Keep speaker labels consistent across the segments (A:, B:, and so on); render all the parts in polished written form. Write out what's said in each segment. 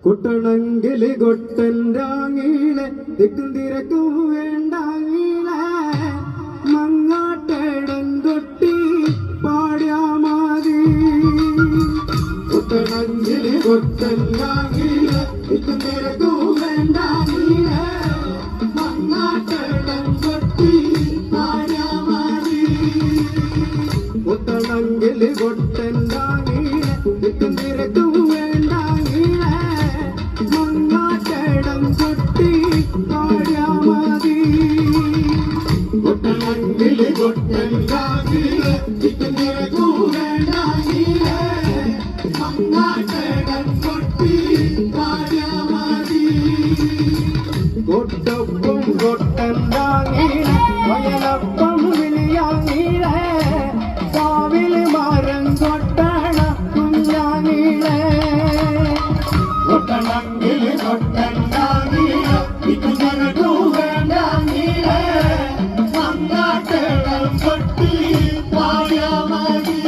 A: കുട്ടണമെങ്കിൽ കൊട്ടൻ്റാങ്ങീളെ തിക്കും തിരക്കും വേണ്ടാങ്ങീളെ മങ്ങാട്ടടം കൊട്ടി പാടിയാ മതി കുട്ടണമെങ്കിൽ കൊട്ടൻ്റാങ്ങീളെ തിക്കും തിരക്കും വേണ്ടാങ്ങീളെ മങ്ങാട്ടടം കൊട്ടി പാടിയാ മതി കുട്ടണമെങ്കിൽ കൊട്ടൻ്റാങ്ങീളെ തിക്കും തിരക്കും കൊട്ടൊപ്പം കൊട്ടണ്ടാങ്ങീളെ വയലപ്പം വിളിയാങ്ങീളെ കാവിൽ മരം കൊട്ടണ കുഞ്ഞാങ്ങീളെ കൊട്ടണമെങ്കിൽ കൊട്ടണ്ടാങ്ങീളെ ഇതുനരകൂ വേണ്ടാങ്ങീളെ മങ്ങാട്ടടം കൊട്ടി പാടിയാ മതി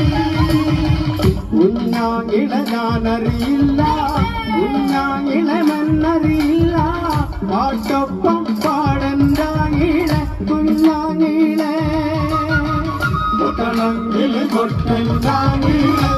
A: കുഞ്ഞാങ്ങിളെ ഞാനറിയില്ല കുഞ്ഞാങ്ങിളെ മണ്ണറിയില്ല പാട്ടൊപ്പം പാടണ്ടാങ്ങിളെ കുഞ്ഞാങ്ങിളെ കൊട്ടണമെങ്കിൽ കൊട്ടണ്ടാങ്ങിളെ